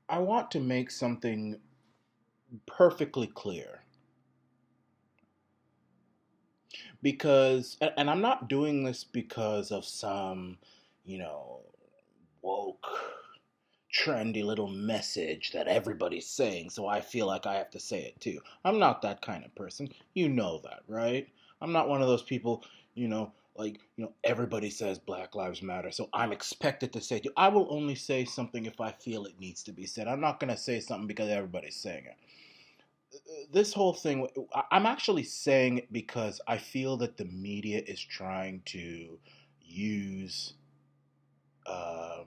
I want to make something perfectly clear because, and I'm not doing this because of some, you know, woke, trendy little message that everybody's saying, so I feel like I have to say it too. I'm not that kind of person. You know that, right? I'm not one of those people, everybody says Black Lives Matter, so I'm expected to say it. I will only say something if I feel it needs to be said. I'm not going to say something because everybody's saying it. This whole thing, I'm actually saying it because I feel that the media is trying to use um,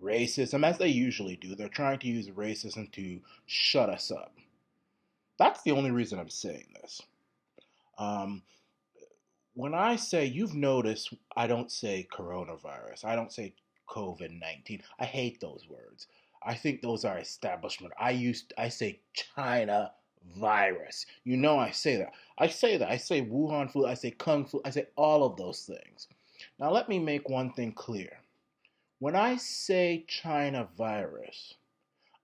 racism, as they usually do. They're trying to use racism to shut us up. That's the only reason I'm saying this. Um, when I say, you've noticed, I don't say coronavirus. I don't say COVID-19. I hate those words. I think those are establishment. I say China virus. You know I say that. I say that. I say Wuhan flu. I say Kung flu. I say all of those things. Now let me make one thing clear. When I say China virus,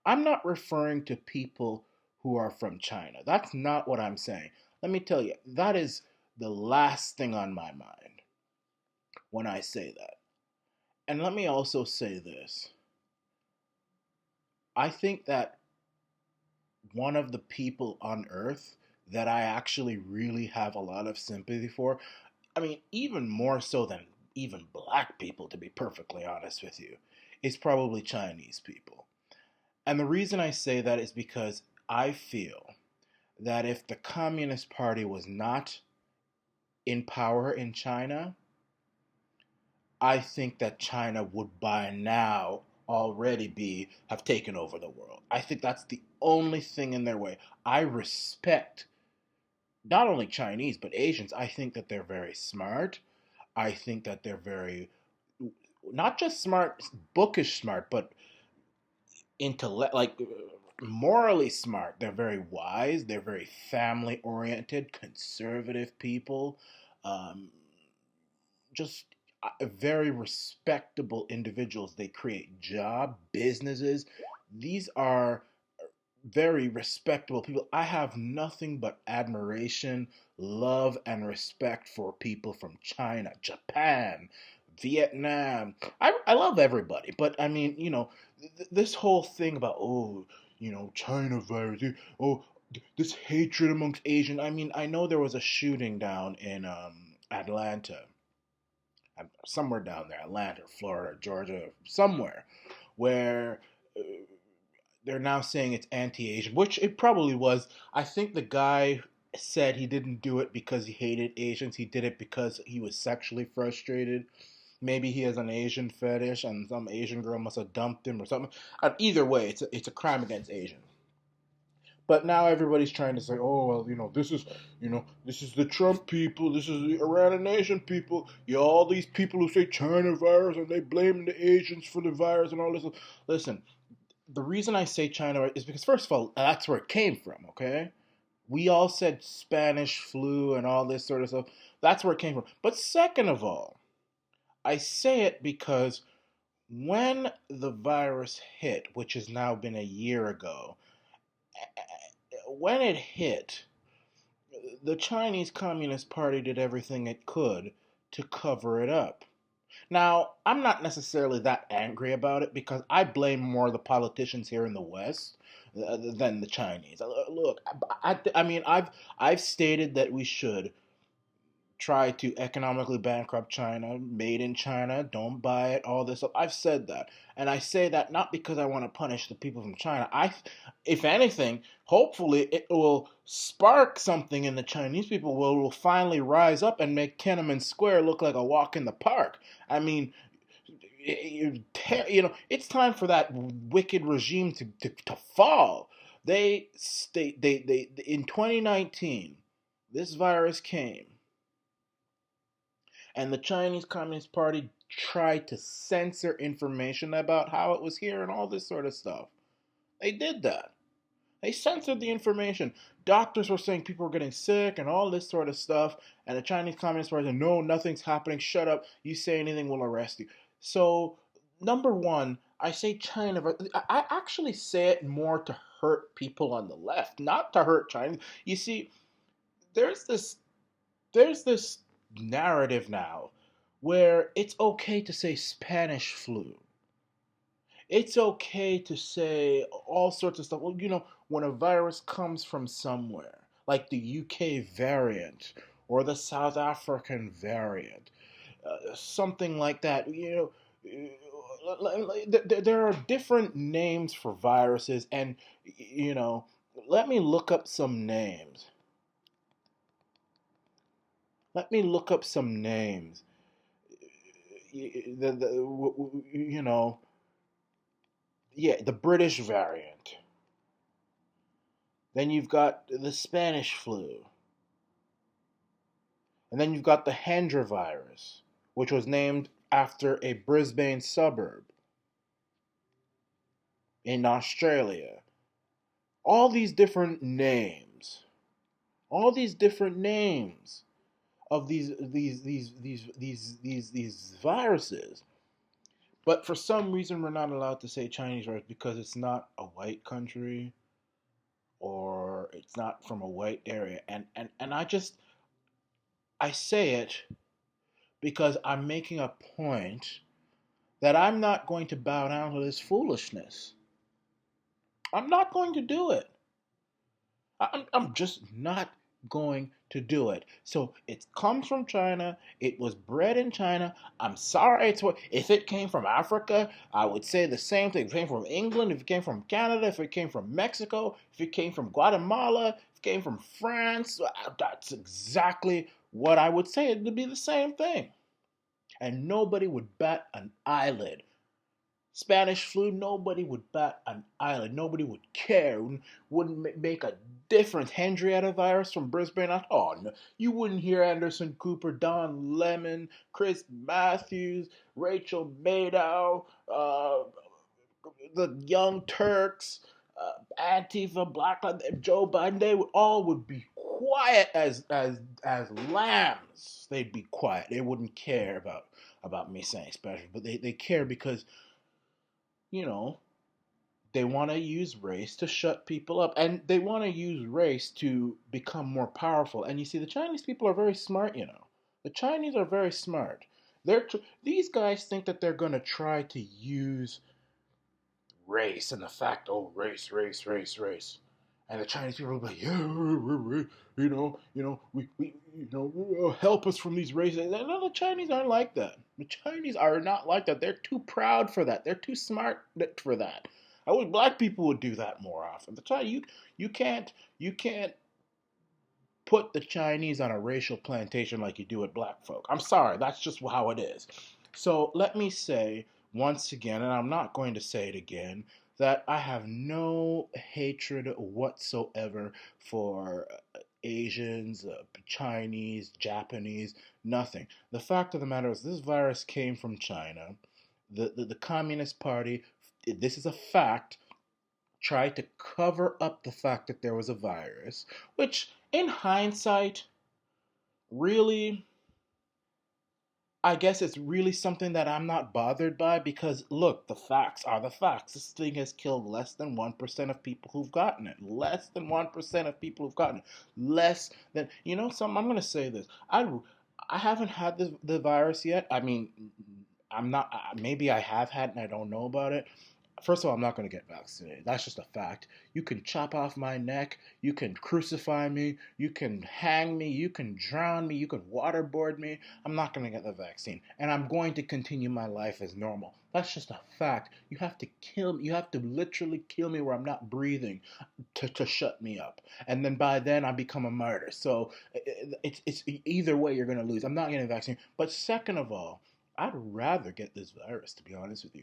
I'm not referring to people who are from China. That's not what I'm saying. Let me tell you, that is the last thing on my mind when I say that. And let me also say this. I think that one of the people on earth that I actually really have a lot of sympathy for, I mean, even more so than even black people, to be perfectly honest with you, is probably Chinese people. And the reason I say that is because I feel that if the Communist Party was not in power in China, I think that China would by now already have taken over the world. I think that's the only thing in their way. I respect not only Chinese but Asians. I think that they're very smart. I think that they're very, not just smart, bookish smart, but intellect, morally smart. They're very wise. They're very family oriented, conservative people. Um, just very respectable individuals. They create businesses. These are very respectable people. I have nothing but admiration, love, and respect for people from China, Japan, Vietnam. I love everybody, but I mean, this whole thing about, oh, China virus, oh, this hatred amongst Asian. I mean, I know there was a shooting down in Atlanta, somewhere down there, Atlanta, Florida, Georgia, somewhere, where uh, they're now saying it's anti-Asian, which it probably was. I think the guy said he didn't do it because he hated Asians. He did it because he was sexually frustrated. Maybe he has an Asian fetish, and some Asian girl must have dumped him or something. Either way, it's a crime against Asians. But now everybody's trying to say, oh well, this is the Trump people, this is the Arana Nation people, all these people who say China virus and they blame the Asians for the virus and all this. Listen, the reason I say China is because, first of all, that's where it came from, okay? We all said Spanish flu and all this sort of stuff. That's where it came from. But second of all, I say it because when the virus hit, which has now been a year ago, when it hit, the Chinese Communist Party did everything it could to cover it up. Now, I'm not necessarily that angry about it because I blame more the politicians here in the West than the Chinese. Look, I mean, I've stated that we should try to economically bankrupt China, made in China, don't buy it, all this stuff. I've said that. And I say that not because I want to punish the people from China. If anything, hopefully it will spark something in the Chinese people will finally rise up and make Tiananmen Square look like a walk in the park. I mean, it's time for that wicked regime to fall. They in 2019, this virus came and the Chinese Communist Party tried to censor information about how it was here and all this sort of stuff. They did that. They censored the information. Doctors were saying people were getting sick and all this sort of stuff, and the Chinese Communist Party said, no, nothing's happening, shut up, you say anything, we'll arrest you. So, number one, I say China, but I actually say it more to hurt people on the left, not to hurt China. You see, there's this there's this narrative now where it's okay to say Spanish flu. It's okay to say all sorts of stuff. Well, when a virus comes from somewhere, like the UK variant or the South African variant, something like that, there are different names for viruses, and, you know, let me look up some names. Let me look up some names. You know, yeah, the British variant. Then you've got the Spanish flu. And then you've got the Hendra virus, which was named after a Brisbane suburb in Australia. All these different names. All these different names of these viruses. But for some reason we're not allowed to say Chinese virus because it's not a white country or it's not from a white area. And I say it because I'm making a point that I'm not going to bow down to this foolishness. I'm not going to do it. I'm just not going to do it. So it comes from China. It was bred in China. I'm sorry. If it came from Africa, I would say the same thing. If it came from England, if it came from Canada, if it came from Mexico, if it came from Guatemala, if it came from France, that's exactly what I would say. It would be the same thing. And nobody would bat an eyelid. Spanish flu, nobody would bat an eyelid. Nobody would care. Wouldn't make a difference. Henrietta virus from Brisbane. Oh, no. You wouldn't hear Anderson Cooper, Don Lemon, Chris Matthews, Rachel Maddow, the Young Turks, Antifa, Black Lives, Joe Biden. They would be quiet as lambs. They'd be quiet. They wouldn't care about me saying special, but they care because, you know, they want to use race to shut people up, and they want to use race to become more powerful. And you see, the Chinese people are very smart. The Chinese are very smart. These guys think that they're going to try to use race and the fact, oh, race, race, race, race. And the Chinese people are like, yeah, help us from these races. No, the Chinese aren't like that. The Chinese are not like that. They're too proud for that. They're too smart for that. I wish black people would do that more often. The Chinese, you can't put the Chinese on a racial plantation like you do with black folk. I'm sorry, that's just how it is. So let me say once again, and I'm not going to say it again, that I have no hatred whatsoever for Asians, Chinese, Japanese, nothing. The fact of the matter is, this virus came from China. The Communist Party, this is a fact, tried to cover up the fact that there was a virus, which in hindsight, really, I guess it's really something that I'm not bothered by because, look, the facts are the facts. This thing has killed less than 1% of people who've gotten it. Less than 1% of people who've gotten it. Less than, I'm going to say this. I haven't had the virus yet. I mean, I'm not, maybe I have had and I don't know about it. First of all, I'm not going to get vaccinated. That's just a fact. You can chop off my neck. You can crucify me. You can hang me. You can drown me. You can waterboard me. I'm not going to get the vaccine. And I'm going to continue my life as normal. That's just a fact. You have to kill me. You have to literally kill me where I'm not breathing to shut me up. And then by then I become a martyr. So it's either way you're going to lose. I'm not getting a vaccine. But second of all, I'd rather get this virus, to be honest with you.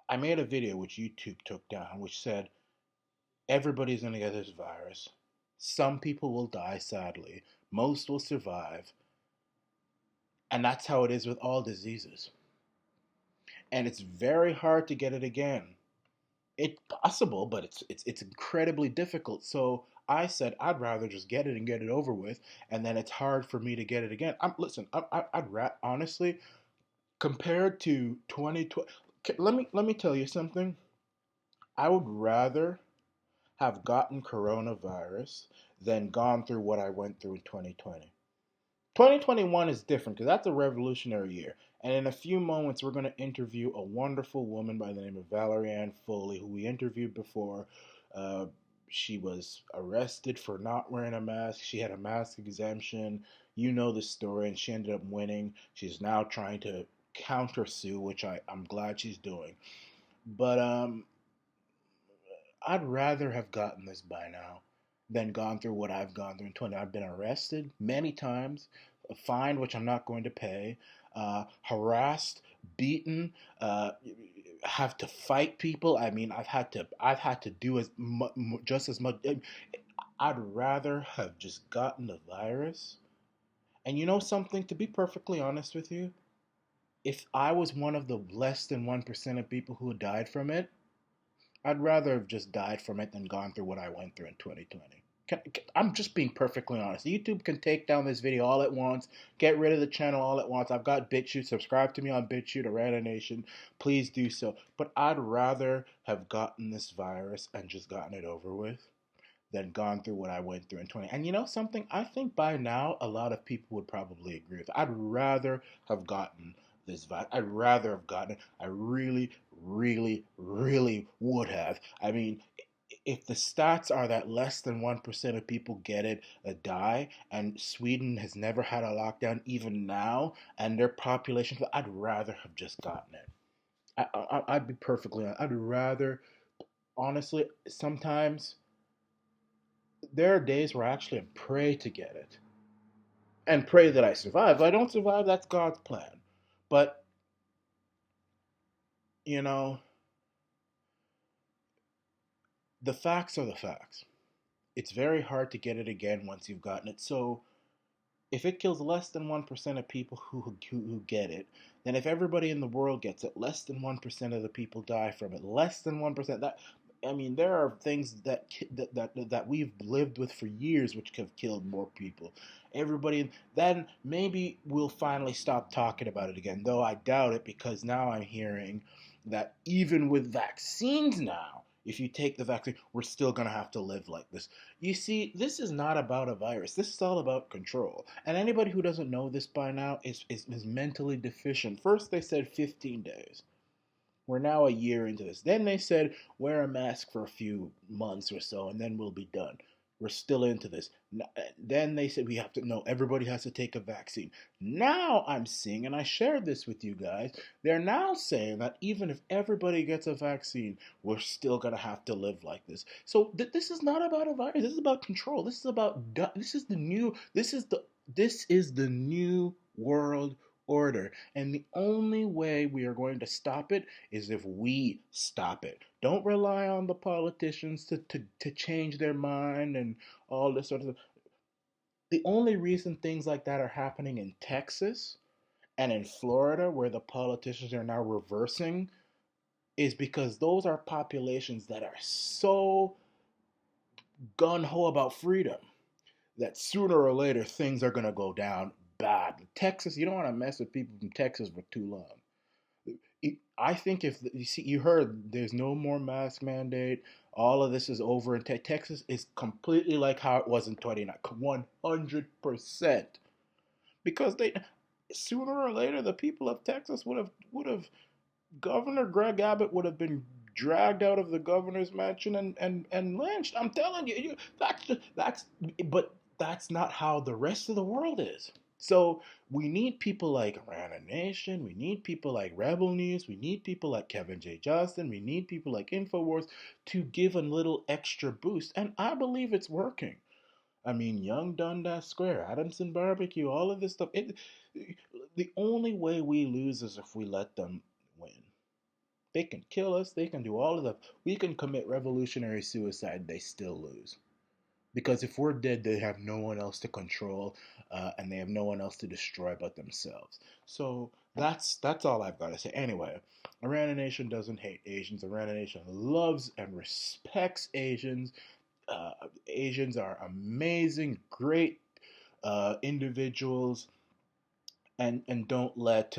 I made a video which YouTube took down, which said everybody's going to get this virus. Some people will die, sadly. Most will survive. And that's how it is with all diseases. And it's very hard to get it again. It's possible, but it's incredibly difficult. So I said I'd rather just get it and get it over with, and then it's hard for me to get it again. Honestly, compared to 2020. Let me tell you something. I would rather have gotten coronavirus than gone through what I went through in 2020. 2021 is different because that's a revolutionary year. And in a few moments, we're going to interview a wonderful woman by the name of Valerie Ann Foley, who we interviewed before. Uh, she was arrested for not wearing a mask. She had a mask exemption. You know the story, and she ended up winning. She's now trying to countersue, which I'm glad she's doing. But I'd rather have gotten this by now than gone through what I've gone through in 20. I've been arrested many times, fined, which I'm not going to pay, harassed, beaten, have to fight people. I mean, I've had to do just as much. I'd rather have just gotten the virus. And you know something? To be perfectly honest with you, if I was one of the less than 1% of people who died from it, I'd rather have just died from it than gone through what I went through in 2020. I'm just being perfectly honest. YouTube can take down this video all at once, get rid of the channel all at once. I've got Bitchute. Subscribe to me on Bitchute, Arana Nation. Please do so. But I'd rather have gotten this virus and just gotten it over with than gone through what I went through in 20. And you know something? I think by now a lot of people would probably agree with it. I'd rather have gotten this virus. I'd rather have gotten it. I really, really, really would have. I mean, if the stats are that less than 1% of people get it, die, and Sweden has never had a lockdown even now, and their population, I'd rather have just gotten it. I'd be perfectly honest. I'd rather, honestly, sometimes there are days where I actually pray to get it and pray that I survive. If I don't survive, that's God's plan. But, you know, the facts are the facts. It's very hard to get it again once you've gotten it. So, if it kills less than 1% of people who get it, then if everybody in the world gets it, less than 1% of the people die from it. Less than 1%. That, I mean, there are things that we've lived with for years which have killed more people. Everybody, then maybe we'll finally stop talking about it again, though I doubt it because now I'm hearing that even with vaccines now, if you take the vaccine, we're still going to have to live like this. You see, this is not about a virus. This is all about control. And anybody who doesn't know this by now is mentally deficient. First, they said 15 days. We're now a year into this. Then they said wear a mask for a few months or so, and then we'll be done. We're still into this. Then they said we have to, no, everybody has to take a vaccine. Now I'm seeing, and I shared this with you guys, they're now saying that even if everybody gets a vaccine, we're still going to have to live like this. So this is not about a virus. This is about control. This is about, this is the new world order. And the only way we are going to stop it is if we stop it. Don't rely on the politicians to change their mind and all this sort of stuff. The only reason things like that are happening in Texas and in Florida, where the politicians are now reversing, is because those are populations that are so gun ho about freedom that sooner or later things are going to go down bad. Texas, you don't want to mess with people from Texas for too long. I think if you see, you heard there's no more mask mandate. All of this is over, and Texas is completely like how it was in 29, 100%. Because they, sooner or later, the people of Texas would have Governor Greg Abbott would have been dragged out of the governor's mansion and lynched. I'm telling you, but that's not how the rest of the world is. So we need people like Arana Nation, we need people like Rebel News, we need people like Kevin J. Johnston, we need people like Infowars to give a little extra boost. And I believe it's working. I mean, Young Dundas Square, Adamson Barbecue, all of this stuff. The only way we lose is if we let them win. They can kill us. They can do all of that. We can commit revolutionary suicide. They still lose. Because if we're dead, they have no one else to control, and they have no one else to destroy but themselves. So that's all I've got to say. Anyway, Arana Nation doesn't hate Asians. Arana Nation loves and respects Asians. Asians are amazing, great individuals. and don't let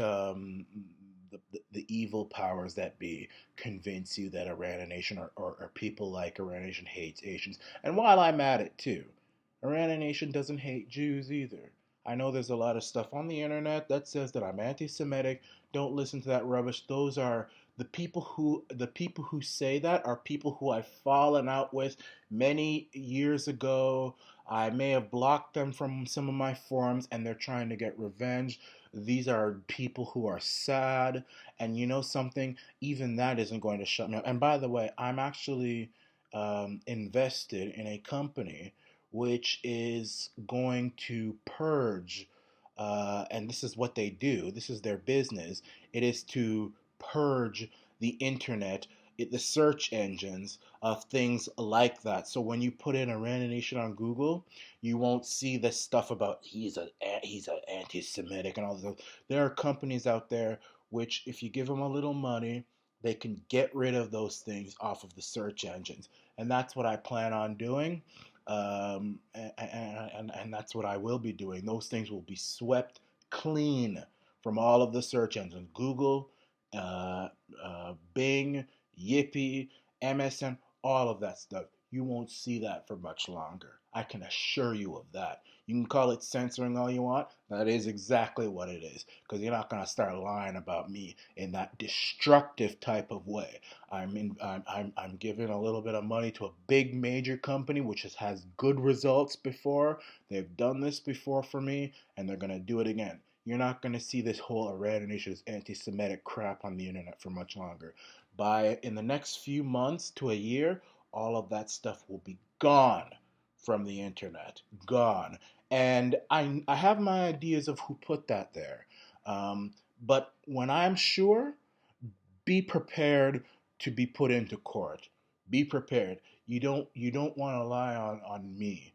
the evil powers that be convince you that Arana Nation or people like Arana Nation hates Asians. And while I'm at it too, Arana Nation doesn't hate Jews either. I know there's a lot of stuff on the internet that says that I'm anti-Semitic. Don't listen to that rubbish. Those are the people who say that are people who I've fallen out with many years ago. I may have blocked them from some of my forums, and they're trying to get revenge. These are people who are sad, and you know something? Even that isn't going to shut me up. And by the way, I'm actually invested in a company which is going to purge, and this is what they do, this is their business. It is to purge the internet, the search engines of things like that. So when you put in Arana Nation on Google, you won't see this stuff about he's a anti-Semitic and all this. There are companies out there which, if you give them a little money, they can get rid of those things off of the search engines, and that's what I plan on doing. And that's what I will be doing. Those things will be swept clean from all of the search engines: Google, uh, Bing, Yippee, MSN, all of that stuff. You won't see that for much longer. I can assure you of that. You can call it censoring all you want. That is exactly what it is. Because you're not going to start lying about me in that destructive type of way. I'm giving a little bit of money to a big major company which has good results before. They've done this before for me, and they're going to do it again. You're not going to see this whole Arana Nation's anti-Semitic crap on the internet for much longer. By in the next few months to a year, all of that stuff will be gone from the internet. Gone. And I have my ideas of who put that there. Um, but when I'm sure, be prepared to be put into court. Be prepared. You don't want to lie on me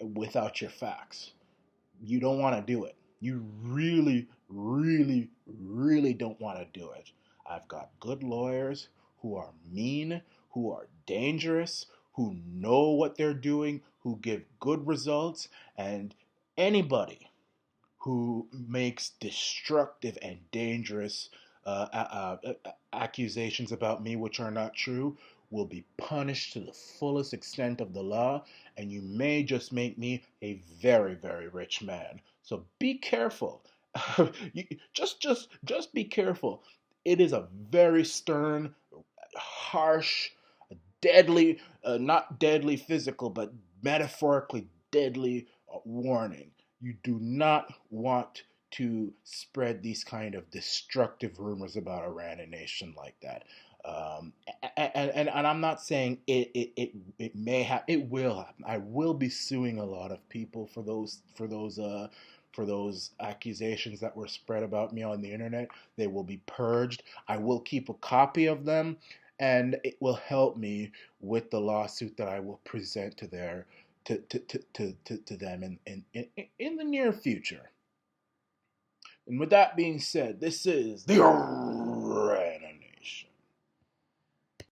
without your facts. You don't want to do it. You really, really, really don't want to do it. I've got good lawyers who are mean, who are dangerous, who know what they're doing, who give good results, and anybody who makes destructive and dangerous accusations about me which are not true will be punished to the fullest extent of the law, and you may just make me a very, very rich man. So be careful. Just be careful. It is a very stern, harsh, deadly, not deadly physical, but metaphorically deadly warning. You do not want to spread these kind of destructive rumors about Arana Nation like that. And I'm not saying it may happen. It will happen. I will be suing a lot of people for those accusations that were spread about me on the internet. They will be purged. I will keep a copy of them, and it will help me with the lawsuit that I will present to them in the near future. And with that being said, this is the